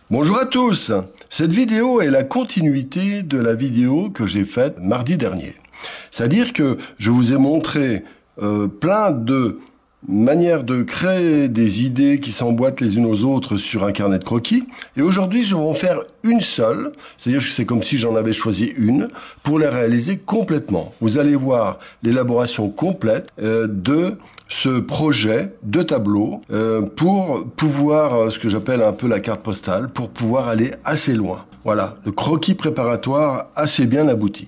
Bonjour à tous. Cette vidéo est la continuité de la vidéo que j'ai faite mardi dernier. C'est-à-dire que je vous ai montré plein de manières de créer des idées qui s'emboîtent les unes aux autres sur un carnet de croquis. Et aujourd'hui, je vais en faire une seule. C'est-à-dire que c'est comme si j'en avais choisi une pour les réaliser complètement. Vous allez voir l'élaboration complète de ce projet de tableau pour pouvoir, ce que j'appelle un peu la carte postale, pour pouvoir aller assez loin. Voilà, le croquis préparatoire assez bien abouti.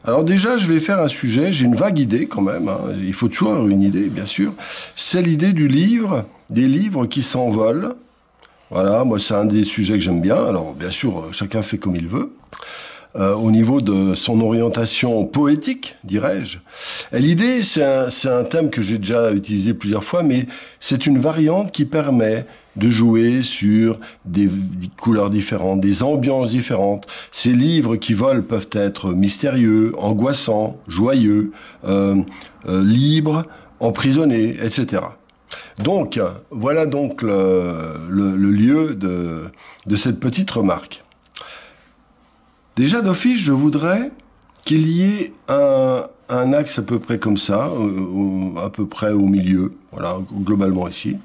Alors déjà, je vais faire un sujet, j'ai une vague idée quand même, hein. Il faut toujours avoir une idée, bien sûr. C'est l'idée du livre, des livres qui s'envolent. Voilà, moi c'est un des sujets que j'aime bien. Alors bien sûr, chacun fait comme il veut. Au niveau de son orientation poétique, dirais-je. Et l'idée, c'est un thème que j'ai déjà utilisé plusieurs fois, mais c'est une variante qui permet de jouer sur des couleurs différentes, des ambiances différentes. Ces livres qui volent peuvent être mystérieux, angoissants, joyeux, libres, emprisonnés, etc. Donc, voilà donc le lieu de cette petite remarque. Déjà d'office, je voudrais qu'il y ait un axe à peu près comme ça, à peu près au milieu, voilà, globalement ici.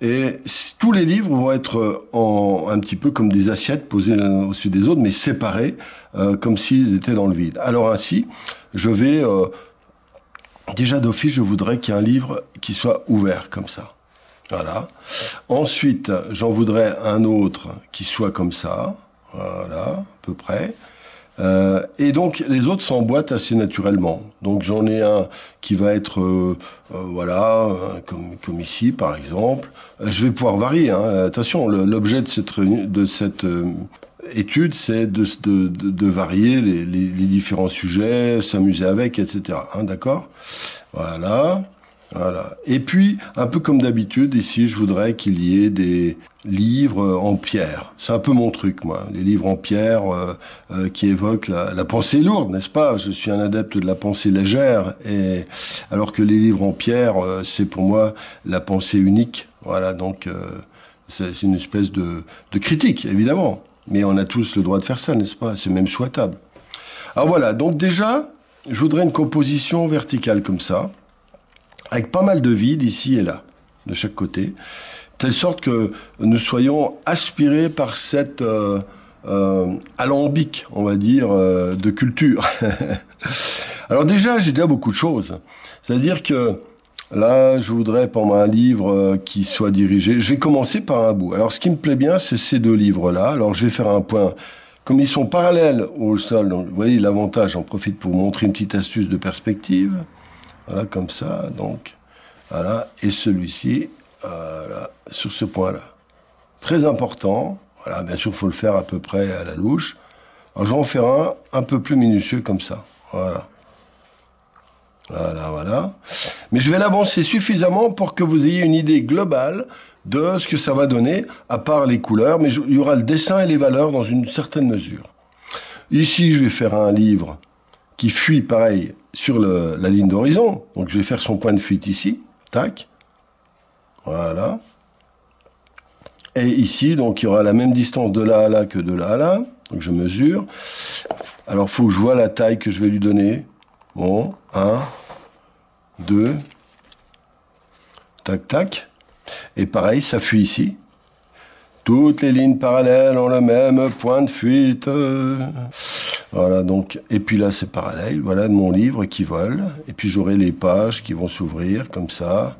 Et tous les livres vont être un petit peu comme des assiettes posées l'un au-dessus des autres, mais séparées, comme s'ils étaient dans le vide. Alors ainsi, je vais... déjà d'office, je voudrais qu'il y ait un livre qui soit ouvert comme ça. Voilà. Ensuite, j'en voudrais un autre qui soit comme ça. Voilà, à peu près. Et donc, les autres s'emboîtent assez naturellement. Donc, j'en ai un qui va être, voilà, comme ici, par exemple. Je vais pouvoir varier, hein. Attention, l'objet de cette étude, c'est de varier les différents sujets, s'amuser avec, etc. Hein, d'accord ? Voilà. Voilà. Et puis, un peu comme d'habitude, ici, je voudrais qu'il y ait des livres en pierre. C'est un peu mon truc, moi. Les livres en pierre qui évoquent la pensée lourde, n'est-ce pas? Je suis un adepte de la pensée légère, et alors que les livres en pierre, c'est pour moi la pensée unique. Voilà, donc c'est une espèce de critique, évidemment. Mais on a tous le droit de faire ça, n'est-ce pas? C'est même souhaitable. Alors voilà, donc déjà, je voudrais une composition verticale comme ça, avec pas mal de vide ici et là, de chaque côté, de telle sorte que nous soyons aspirés par cette alambic, on va dire, de culture. Alors déjà, j'ai déjà beaucoup de choses. C'est-à-dire que là, je voudrais pour un livre qui soit dirigé... Je vais commencer par un bout. Alors, ce qui me plaît bien, c'est ces deux livres-là. Alors, je vais faire un point... Comme ils sont parallèles au sol, donc, vous voyez l'avantage, j'en profite pour vous montrer une petite astuce de perspective. Voilà, comme ça, donc, voilà, et celui-ci, voilà, sur ce point-là. Très important, voilà, bien sûr, il faut le faire à peu près à la louche. Alors, je vais en faire un peu plus minutieux, comme ça, voilà. Voilà, voilà. Mais je vais l'avancer suffisamment pour que vous ayez une idée globale de ce que ça va donner, à part les couleurs, mais il y aura le dessin et les valeurs dans une certaine mesure. Ici, je vais faire un livre qui fuit, pareil, sur la ligne d'horizon. Donc, je vais faire son point de fuite ici. Tac. Voilà. Et ici, donc, il y aura la même distance de là à là que de là à là. Donc, je mesure. Alors, il faut que je vois la taille que je vais lui donner. Bon, 1, 2. Tac, tac. Et pareil, ça fuit ici. Toutes les lignes parallèles ont le même point de fuite. Voilà, donc, et puis là, c'est parallèle. Voilà mon livre qui vole. Et puis, j'aurai les pages qui vont s'ouvrir comme ça,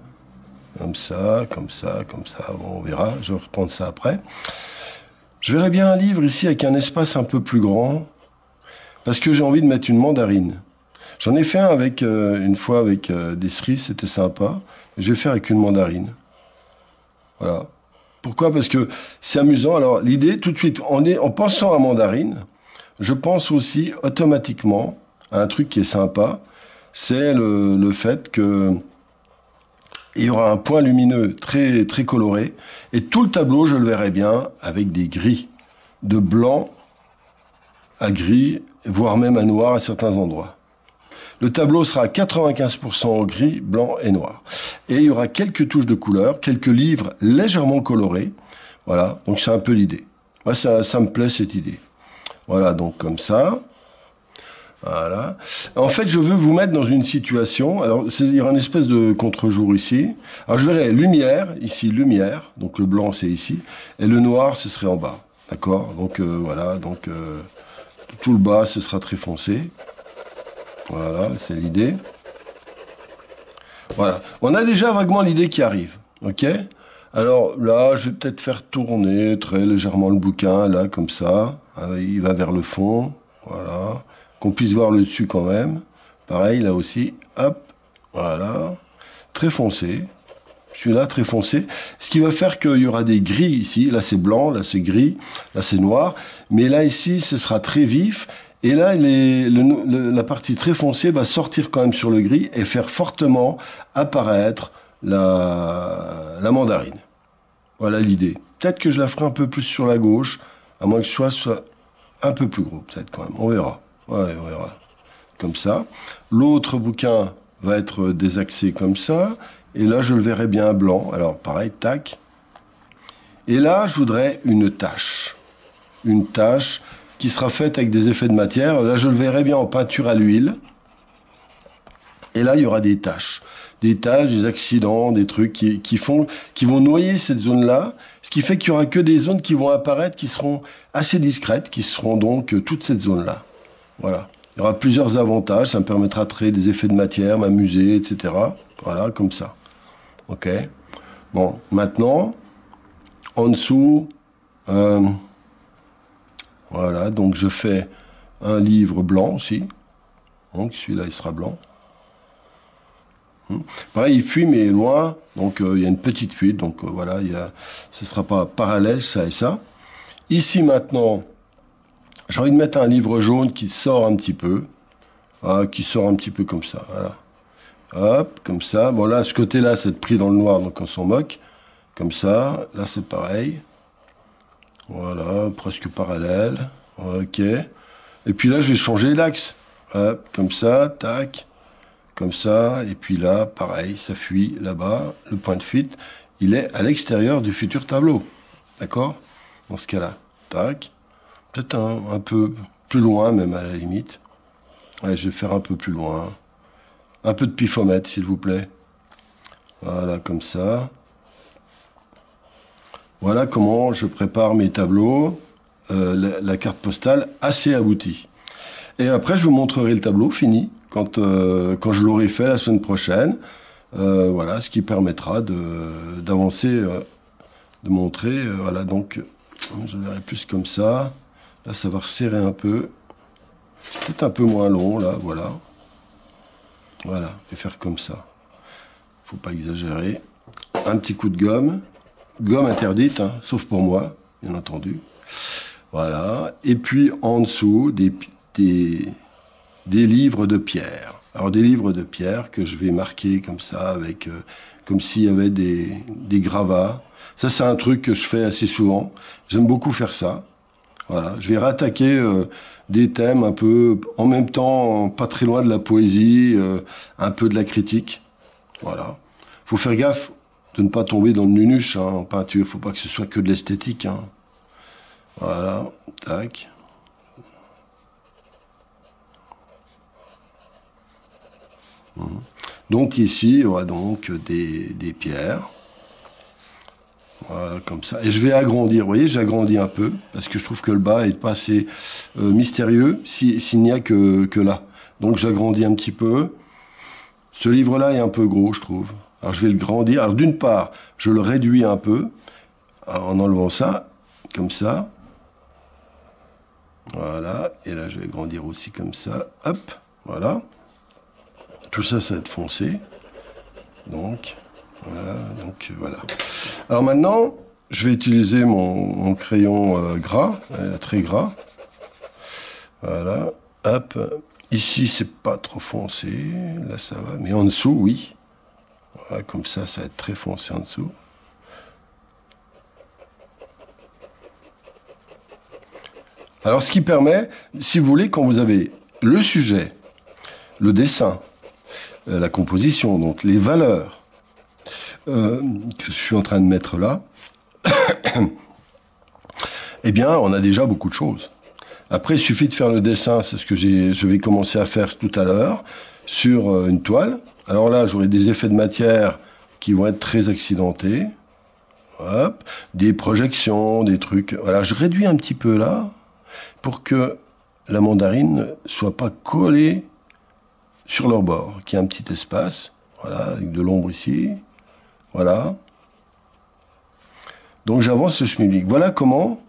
comme ça, comme ça, comme ça. Bon, on verra. Je vais reprendre ça après. Je verrai bien un livre ici avec un espace un peu plus grand, parce que j'ai envie de mettre une mandarine. J'en ai fait un avec, une fois avec des cerises, c'était sympa. Je vais faire avec une mandarine. Voilà. Pourquoi? Parce que c'est amusant. Alors, l'idée, tout de suite, en pensant à mandarine, je pense aussi automatiquement à un truc qui est sympa, c'est le fait que il y aura un point lumineux très, très coloré, et tout le tableau, je le verrai bien avec des gris, de blanc à gris, voire même à noir à certains endroits. Le tableau sera à 95% gris, blanc et noir. Et il y aura quelques touches de couleur, quelques livres légèrement colorés. Voilà, donc c'est un peu l'idée. Moi, ça me plaît, cette idée. Voilà, donc comme ça. Voilà. En fait, je veux vous mettre dans une situation. Alors, il y aura une espèce de contre-jour ici. Alors, je verrai lumière, ici, lumière. Donc, le blanc, c'est ici. Et le noir, ce serait en bas. D'accord? Donc, voilà. Donc, tout le bas, ce sera très foncé. Voilà, c'est l'idée. Voilà. On a déjà vaguement l'idée qui arrive. OK? Alors, là, je vais peut-être faire tourner très légèrement le bouquin, là, comme ça. Il va vers le fond. Voilà. Qu'on puisse voir le dessus quand même. Pareil, là aussi. Hop. Voilà. Très foncé. Celui-là, très foncé. Ce qui va faire qu'il y aura des gris ici. Là, c'est blanc. Là, c'est gris. Là, c'est noir. Mais là, ici, ce sera très vif. Et là, la partie très foncée va sortir quand même sur le gris et faire fortement apparaître la mandarine. Voilà l'idée. Peut-être que je la ferai un peu plus sur la gauche, à moins que ce soit un peu plus gros, peut-être quand même. On verra. Ouais, on verra. Comme ça. L'autre bouquin va être désaxé comme ça. Et là, je le verrai bien blanc. Alors, pareil, tac. Et là, je voudrais une tache. Une tache qui sera faite avec des effets de matière. Là, je le verrai bien en peinture à l'huile. Et là, il y aura des taches. Des taches, des accidents, des trucs qui vont noyer cette zone-là. Ce qui fait qu'il n'y aura que des zones qui vont apparaître, qui seront assez discrètes, qui seront donc toute cette zone-là. Voilà. Il y aura plusieurs avantages. Ça me permettra de créer des effets de matière, m'amuser, etc. Voilà, comme ça. OK. Bon, maintenant, en dessous, voilà, donc je fais un livre blanc aussi. Donc celui-là, il sera blanc. Pareil, il fuit, mais loin. Donc il y a une petite fuite. Donc voilà, ce ne sera pas parallèle, ça et ça. Ici, maintenant, j'ai envie de mettre un livre jaune qui sort un petit peu. Ah, qui sort un petit peu comme ça. Voilà. Hop, comme ça. Bon, là, ce côté-là, c'est pris dans le noir, donc on s'en moque. Comme ça. Là, c'est pareil. Voilà, presque parallèle. OK. Et puis là, je vais changer l'axe. Hop, comme ça, tac. Comme ça. Et puis là, pareil, ça fuit là-bas. Le point de fuite, il est à l'extérieur du futur tableau. D'accord? Dans ce cas-là. Tac. Peut-être un peu plus loin, même à la limite. Ouais, je vais faire un peu plus loin. Un peu de pifomètre, s'il vous plaît. Voilà, comme ça. Voilà comment je prépare mes tableaux, la carte postale assez aboutie. Et après, je vous montrerai le tableau fini quand je l'aurai fait la semaine prochaine. Voilà, ce qui permettra d'avancer, de montrer. Voilà, donc, je verrai plus comme ça. Là, ça va resserrer un peu. Peut-être un peu moins long, là, voilà. Voilà, et faire comme ça. Faut pas exagérer. Un petit coup de gomme. Gomme interdite, hein, sauf pour moi, bien entendu. Voilà. Et puis, en dessous, des livres de pierre. Alors, des livres de pierre que je vais marquer comme ça, avec, comme s'il y avait des gravats. Ça, c'est un truc que je fais assez souvent. J'aime beaucoup faire ça. Voilà. Je vais rattaquer des thèmes un peu, en même temps, pas très loin de la poésie, un peu de la critique. Voilà. Faut faire gaffe de ne pas tomber dans le nunuche, hein, en peinture. Faut pas que ce soit que de l'esthétique, hein. Voilà. Tac. Donc ici, il y aura donc des pierres. Voilà, comme ça. Et je vais agrandir. Vous voyez, j'agrandis un peu, parce que je trouve que le bas est pas assez mystérieux s'il n'y a que là. Donc j'agrandis un petit peu. Ce livre-là est un peu gros, je trouve. Alors je vais le grandir. Alors d'une part, je le réduis un peu, en enlevant ça, comme ça. Voilà. Et là, je vais grandir aussi comme ça. Hop, voilà. Tout ça, ça va être foncé. Donc, voilà. Alors maintenant, je vais utiliser mon crayon gras, très gras. Voilà. Hop. Ici, c'est pas trop foncé. Là, ça va. Mais en dessous, oui. Voilà, comme ça, ça va être très foncé en dessous. Alors, ce qui permet, si vous voulez, quand vous avez le sujet, le dessin, la composition, donc les valeurs que je suis en train de mettre là, eh bien, on a déjà beaucoup de choses. Après, il suffit de faire le dessin, c'est ce que je vais commencer à faire tout à l'heure, sur une toile. Alors là, j'aurai des effets de matière qui vont être très accidentés. Hop, des projections, des trucs. Voilà, je réduis un petit peu là, pour que la mandarine ne soit pas collée sur leur bord, qu'il y ait un petit espace, voilà, avec de l'ombre ici, voilà. Donc j'avance le schmilblick. Voilà comment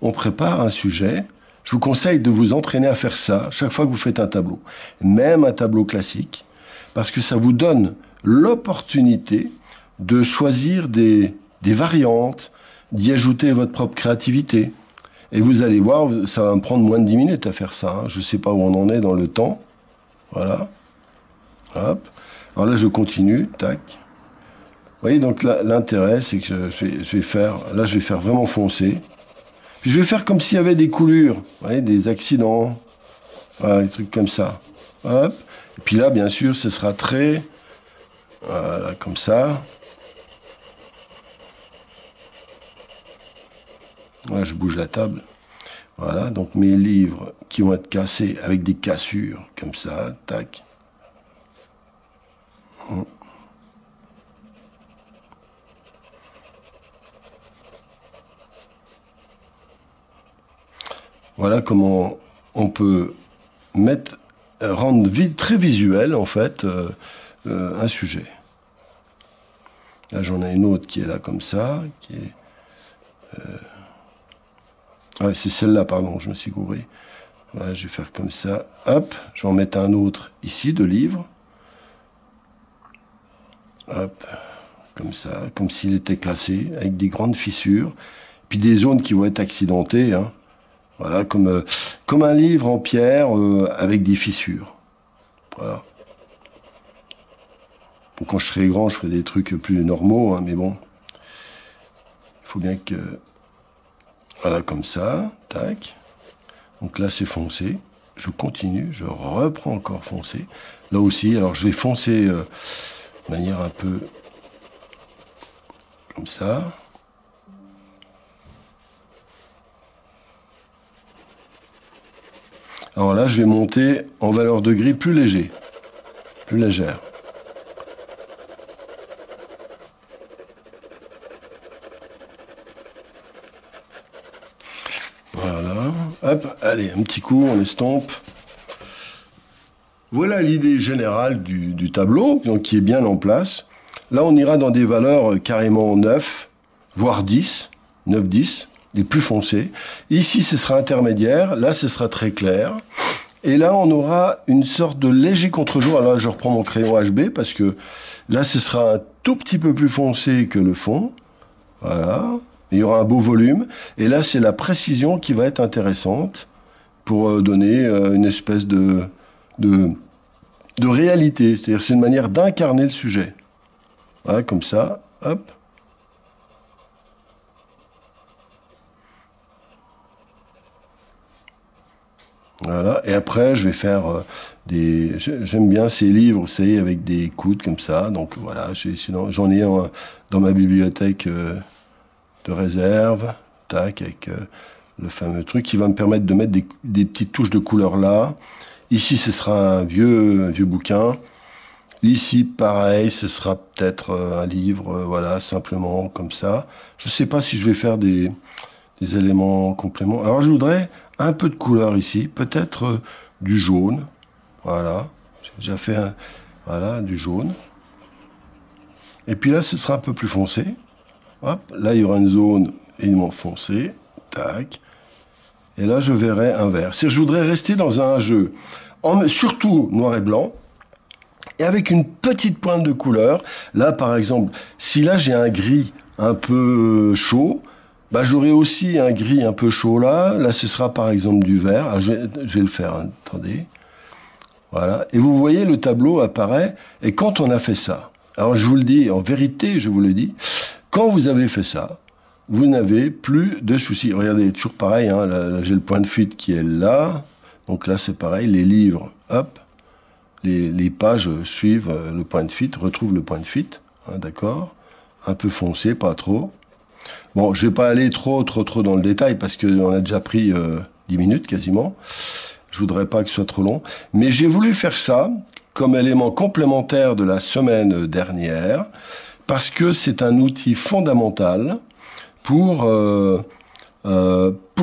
on prépare un sujet. Je vous conseille de vous entraîner à faire ça chaque fois que vous faites un tableau, même un tableau classique, parce que ça vous donne l'opportunité de choisir des variantes, d'y ajouter votre propre créativité. Et vous allez voir, ça va me prendre moins de 10 minutes à faire ça. Hein. Je ne sais pas où on en est dans le temps. Voilà. Hop. Alors là, je continue. Tac. Vous voyez, donc l'intérêt, c'est que je vais faire... Là, je vais faire vraiment foncer. Puis je vais faire comme s'il y avait des coulures. Vous voyez, des accidents. Voilà, des trucs comme ça. Hop. Et puis là, bien sûr, ce sera très... Voilà, comme ça. Voilà, je bouge la table. Voilà, donc mes livres qui vont être cassés avec des cassures, comme ça, tac. Voilà comment on peut rendre très visuel, en fait, un sujet. Là, j'en ai une autre qui est là, comme ça, qui est... Ouais, c'est celle-là, pardon, je me suis gouré. Voilà, je vais faire comme ça. Hop, je vais en mettre un autre ici, de livre. Hop, comme ça, comme s'il était cassé, avec des grandes fissures. Puis des zones qui vont être accidentées. Hein. Voilà, comme un livre en pierre avec des fissures. Voilà. Bon, quand je serai grand, je ferai des trucs plus normaux, hein, mais bon. Il faut bien que... Voilà, comme ça, tac. Donc là, c'est foncé. Je continue, je reprends encore foncé. Là aussi, alors je vais foncer de manière un peu comme ça. Alors là, je vais monter en valeur de gris plus léger, plus légère. Hop, allez, un petit coup, on estompe. Voilà l'idée générale du tableau, donc qui est bien en place. Là, on ira dans des valeurs carrément 9, voire 10, 9, 10, les plus foncées. Ici, ce sera intermédiaire. Là, ce sera très clair. Et là, on aura une sorte de léger contre-jour. Alors là, je reprends mon crayon HB parce que là, ce sera un tout petit peu plus foncé que le fond. Voilà. Il y aura un beau volume. Et là, c'est la précision qui va être intéressante pour donner une espèce de réalité. C'est-à-dire, c'est une manière d'incarner le sujet. Voilà, comme ça. Hop. Voilà. Et après, je vais faire des... J'aime bien ces livres, vous savez, avec des coudes comme ça. Donc voilà, j'en ai un dans ma bibliothèque de réserve. Tac, avec le fameux truc qui va me permettre de mettre des petites touches de couleur là. Ici, ce sera un vieux bouquin. Ici, pareil, ce sera peut-être un livre, voilà, simplement comme ça. Je ne sais pas si je vais faire des éléments compléments. Alors, je voudrais un peu de couleur ici, peut-être du jaune. Voilà, j'ai déjà fait voilà, du jaune. Et puis là, ce sera un peu plus foncé. Hop, là, il y aura une zone évidemment foncée. Tac. Et là, je verrai un vert. Je voudrais rester dans un jeu, surtout noir et blanc, et avec une petite pointe de couleur. Là, par exemple, si là, j'ai un gris un peu chaud, bah, j'aurai aussi un gris un peu chaud là. Là, ce sera par exemple du vert. Alors, je vais le faire, hein. Attendez. Voilà. Et vous voyez, le tableau apparaît. Et quand on a fait ça, alors je vous le dis, en vérité, je vous le dis, quand vous avez fait ça, vous n'avez plus de soucis. Regardez, toujours pareil, hein, là j'ai le point de fuite qui est là. Donc là, c'est pareil, les livres, hop. les pages suivent le point de fuite, retrouvent le point de fuite, hein, d'accord? Un peu foncé, pas trop. Bon, je vais pas aller trop dans le détail parce qu'on a déjà pris 10 minutes quasiment. Je voudrais pas que ce soit trop long. Mais j'ai voulu faire ça comme élément complémentaire de la semaine dernière parce que c'est un outil fondamental pour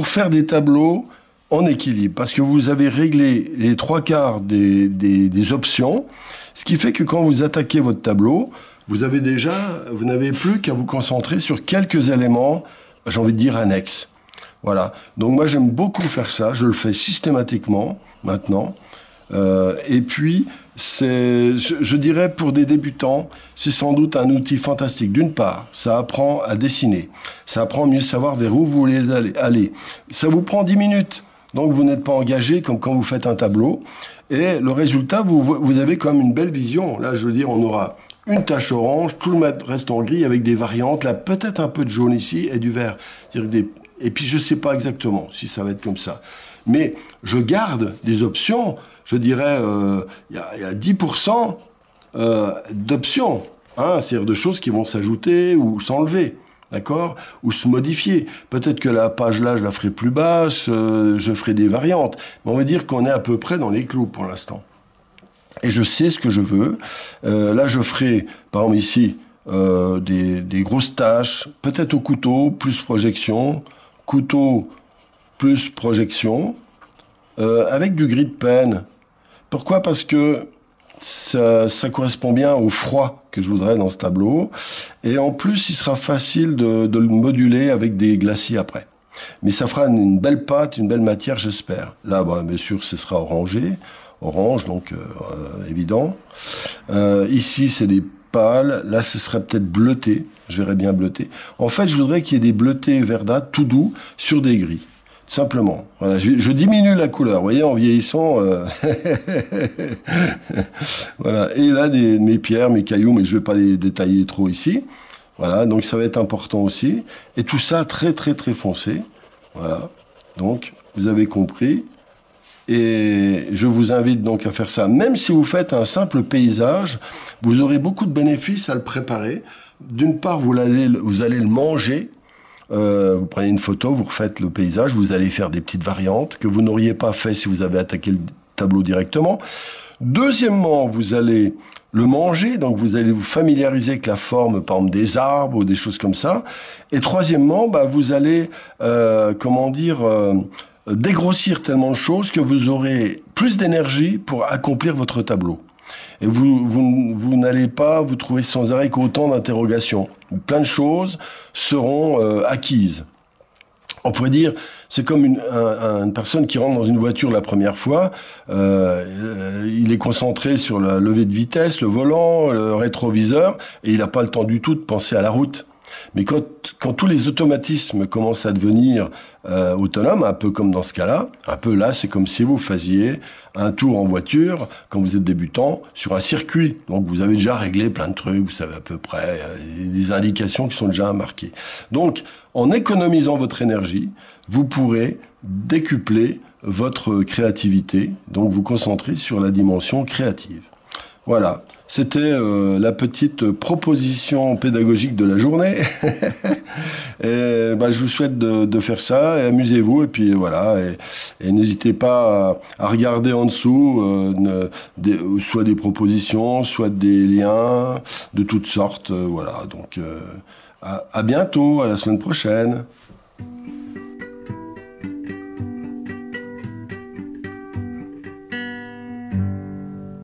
faire des tableaux en équilibre. Parce que vous avez réglé les 3/4 des options, ce qui fait que quand vous attaquez votre tableau, vous n'avez plus qu'à vous concentrer sur quelques éléments, j'ai envie de dire annexes. Voilà. Donc moi j'aime beaucoup faire ça, je le fais systématiquement maintenant. Et puis je dirais pour des débutants, c'est sans doute un outil fantastique. D'une part, ça apprend à dessiner, ça apprend à mieux savoir vers où vous voulez aller. Ça vous prend 10 minutes, donc vous n'êtes pas engagé comme quand vous faites un tableau. Et le résultat, vous avez quand même une belle vision. Là, je veux dire, on aura une tache orange, tout le reste en gris avec des variantes, là peut-être un peu de jaune ici et du vert. Et puis je ne sais pas exactement si ça va être comme ça. Mais je garde des options, je dirais, il y a 10% d'options, hein, c'est-à-dire de choses qui vont s'ajouter ou s'enlever, d'accord, ou se modifier. Peut-être que la page là, je la ferai plus basse, je ferai des variantes. Mais on va dire qu'on est à peu près dans les clous pour l'instant. Et je sais ce que je veux. Là, je ferai, par exemple ici, des grosses tâches, peut-être au couteau, plus projection, couteau, plus projection, avec du gris de pen. Pourquoi? Parce que ça correspond bien au froid que je voudrais dans ce tableau. Et en plus, il sera facile de le moduler avec des glacis après. Mais ça fera une belle pâte, une belle matière, j'espère. Là, bien sûr, ce sera orangé. Orange, donc évident. Ici, c'est des pâles. Là, ce serait peut-être bleuté. Je verrais bien bleuté. En fait, je voudrais qu'il y ait des bleutés verdâtres tout doux sur des gris. Simplement. Voilà, je diminue la couleur. Vous voyez, en vieillissant. Voilà. Et là, mes pierres, mes cailloux, mais je ne vais pas les détailler trop ici. Voilà, donc ça va être important aussi. Et tout ça très, très, très foncé. Voilà. Donc, vous avez compris. Et je vous invite donc à faire ça. Même si vous faites un simple paysage, vous aurez beaucoup de bénéfices à le préparer. D'une part, vous allez le manger. Vous prenez une photo, vous refaites le paysage, vous allez faire des petites variantes que vous n'auriez pas fait si vous avez attaqué le tableau directement. Deuxièmement, vous allez le manger, donc vous allez vous familiariser avec la forme, par exemple, des arbres ou des choses comme ça. Et troisièmement, vous allez, dégrossir tellement de choses que vous aurez plus d'énergie pour accomplir votre tableau. Et vous n'allez pas vous trouver sans arrêt qu'autant d'interrogations. Plein de choses seront acquises. On pourrait dire, c'est comme une personne qui rentre dans une voiture la première fois, il est concentré sur la levée de vitesse, le volant, le rétroviseur, et il n'a pas le temps du tout de penser à la route. Mais quand tous les automatismes commencent à devenir autonomes, un peu comme dans ce cas-là, un peu là, c'est comme si vous faisiez un tour en voiture, quand vous êtes débutant, sur un circuit. Donc vous avez déjà réglé plein de trucs, vous savez à peu près, des indications qui sont déjà marquées. Donc, en économisant votre énergie, vous pourrez décupler votre créativité, donc vous concentrer sur la dimension créative. Voilà. C'était la petite proposition pédagogique de la journée. Et, je vous souhaite de faire ça, et amusez-vous, et puis voilà. Et n'hésitez pas à regarder en dessous, soit des propositions, soit des liens de toutes sortes. Voilà, donc à bientôt, à la semaine prochaine.